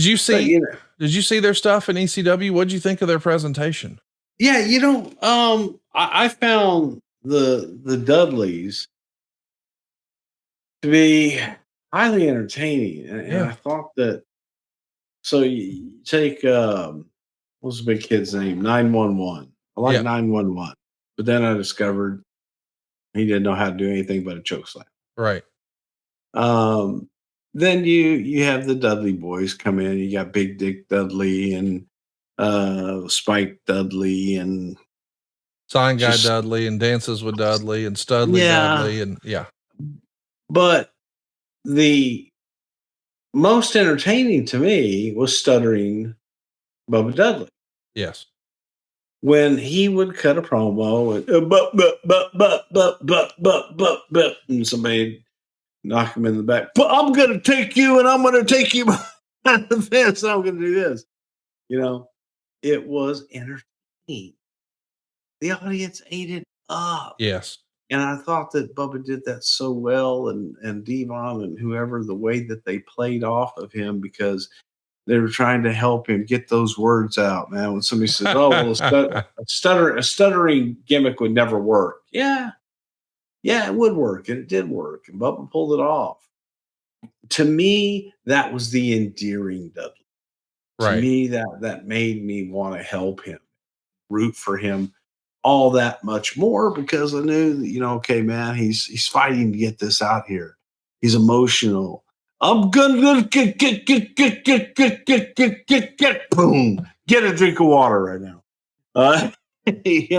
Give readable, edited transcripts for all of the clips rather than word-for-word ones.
Did you But, see? Did you see their stuff in ECW? What did you think of their presentation? Yeah, I found the Dudleys to be highly entertaining, and I thought that. So you take what's the big kid's name? 911. I like 911, but then I discovered he didn't know how to do anything but a choke slam. Right. Then you have the Dudley Boyz come in. You got Big Dick Dudley and Spike Dudley and Sign Guy Dudley and Dances with Dudley and Studley Dudley and But the most entertaining to me was stuttering Bubba Dudley. Yes. When he would cut a promo and somebody knock him in the back. But I'm going to take you and I'm going to take you behind the fence. I'm going to do this. It was entertaining. The audience ate it up. Yes. And I thought that Bubba did that so well, and Devon and whoever, the way that they played off of him, because they were trying to help him get those words out, man. When somebody says, "Oh, well, a stuttering gimmick would never work." Yeah, it would work, and it did work, and Bubba pulled it off. To me, that was the endearing Dudley. Right. To me, that made me want to help him, root for him all that much more, because I knew that, okay, man, he's fighting to get this out here. He's emotional. I'm gonna get boom. Get a drink of water right now. It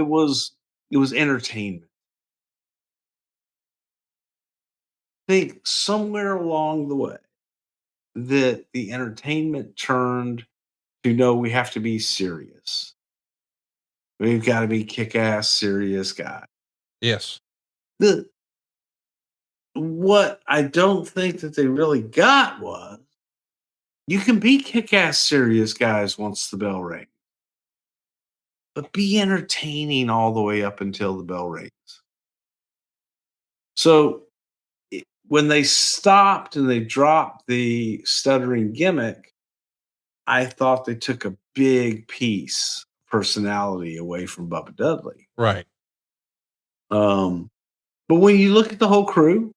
was entertainment. I think somewhere along the way that the entertainment turned to, no, we have to be serious. We've got to be kick-ass serious guy. Yes. What I don't think that they really got was, you can be kick-ass serious guys once the bell rings, but be entertaining all the way up until the bell rings. So when they stopped and they dropped the stuttering gimmick, I thought they took a big piece of personality away from Bubba Dudley. Right. But when you look at the whole crew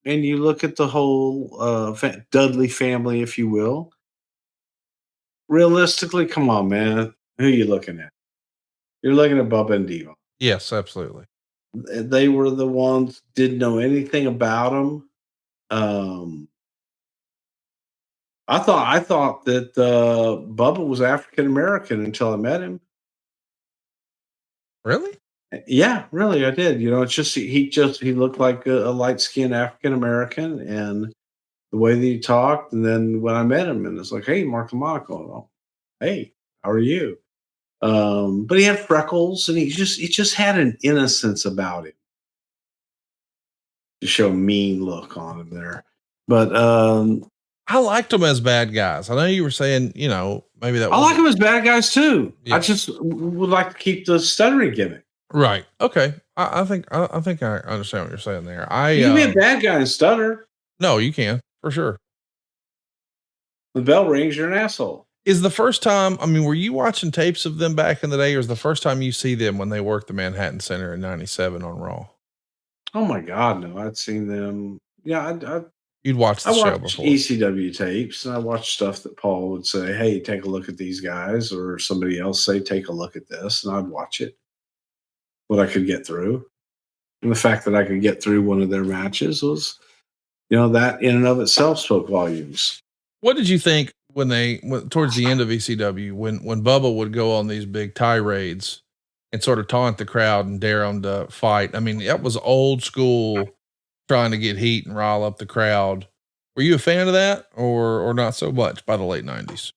and you look at the whole Dudley family, if you will, realistically, come on, man. Who are you looking at? You're looking at Bubba and Devon. Yes, absolutely. They were the ones, didn't know anything about them. I thought that Bubba was African American until I met him. Really? Yeah, really, I did. It's just he looked like a light skinned African American, and the way that he talked. And then when I met him, and it's like, "Hey, Mark LaMonaco, hey, how are you?" But he had freckles, and he just had an innocence about him, to show a mean look on him there. But I liked them as bad guys. I know you were saying, maybe that. I like them as bad guys too. Yeah. I just would like to keep the stuttering gimmick. Right. Okay. I think I understand what you're saying there. You can be a bad guy and stutter. No, you can, for sure. The bell rings, you're an asshole. Is the first time, were you watching tapes of them back in the day, or is the first time you see them when they worked the Manhattan Center in '97 on Raw? Oh my God, no. I'd seen them. Yeah, you'd watch the show before. ECW tapes, and I watched stuff that Paul would say, "Hey, take a look at these guys," or somebody else say, "Take a look at this," and I'd watch it. What I could get through. And the fact that I could get through one of their matches was, that in and of itself spoke volumes. What did you think when towards the end of ECW, when Bubba would go on these big tirades and sort of taunt the crowd and dare them to fight? That was old school, trying to get heat and rile up the crowd. Were you a fan of that, or not so much by the late '90s?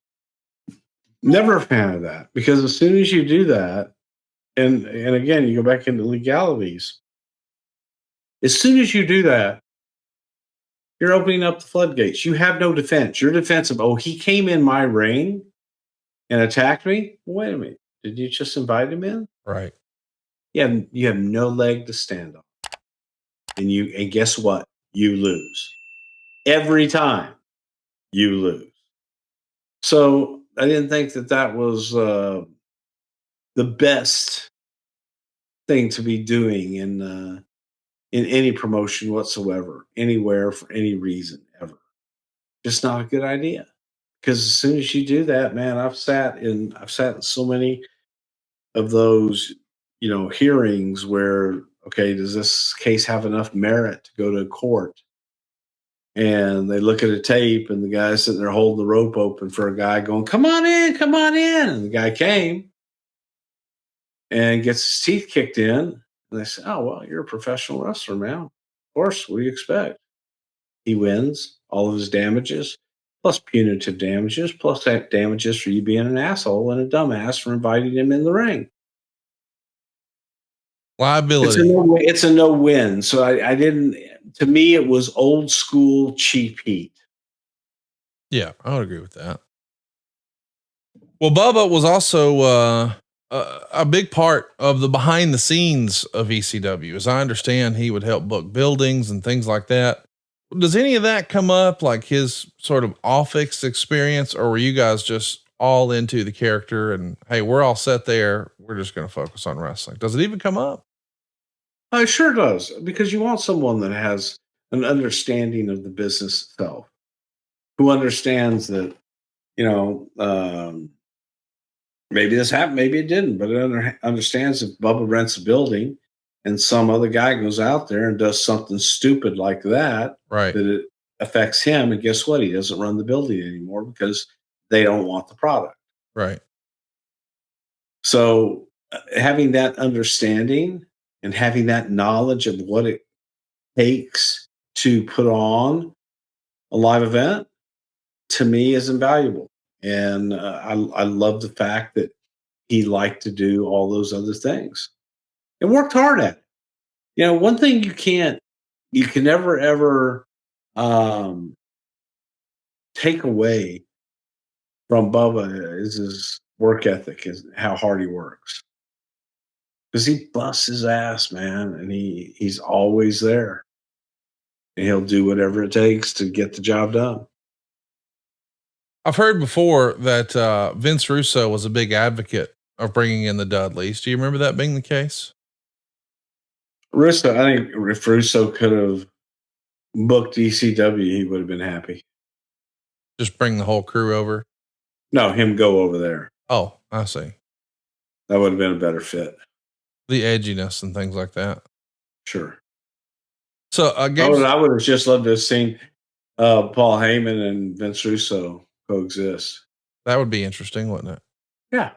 Never a fan of that, because as soon as you do that, and again, you go back into legalities. As soon as you do that, you're opening up the floodgates. You have no defense. Your defense of, "Oh, he came in my ring and attacked me." Well, wait a minute. Did you just invite him in? Right. Yeah, you have no leg to stand on. And guess what? You lose every time. you lose. So I didn't think that that was the best thing to be doing in any promotion whatsoever, anywhere for any reason ever. Just not a good idea. Because as soon as you do that, man, I've sat in so many of those, hearings where, okay, does this case have enough merit to go to court? And they look at a tape and the guy's sitting there holding the rope open for a guy going, come on in, come on in. And the guy came and gets his teeth kicked in. And they say, oh, well, you're a professional wrestler, man. Of course, what do you expect? He wins all of his damages, plus punitive damages, plus that damages for you being an asshole and a dumbass for inviting him in the ring. Liability. It's a no-win. So I didn't. To me, it was old school cheap heat. Yeah, I would agree with that. Well, Bubba was also a big part of the behind the scenes of ECW. As I understand, he would help book buildings and things like that. Does any of that come up, like his sort of office experience, or were you guys just all into the character and, hey, we're all set there, we're just going to focus on wrestling? Does it even come up? It sure does, because you want someone that has an understanding of the business itself, who understands that, maybe this happened, maybe it didn't, but it understands if Bubba rents a building and some other guy goes out there and does something stupid like that, Right. that it affects him. And guess what? He doesn't run the building anymore because they don't want the product. Right. So having that understanding and having that knowledge of what it takes to put on a live event, to me, is invaluable. And I love the fact that he liked to do all those other things and worked hard at it. One thing you can never ever um, take away from Bubba is his work ethic, is how hard he works. Because he busts his ass, man, and he's always there. And he'll do whatever it takes to get the job done. I've heard before that Vince Russo was a big advocate of bringing in the Dudleys. Do you remember that being the case? Russo, I think if Russo could have booked ECW, he would have been happy. Just bring the whole crew over? No, him go over there. Oh, I see. That would have been a better fit. The edginess and things like that. Sure. So I would have just loved to have seen Paul Heyman and Vince Russo coexist. That would be interesting, wouldn't it? Yeah.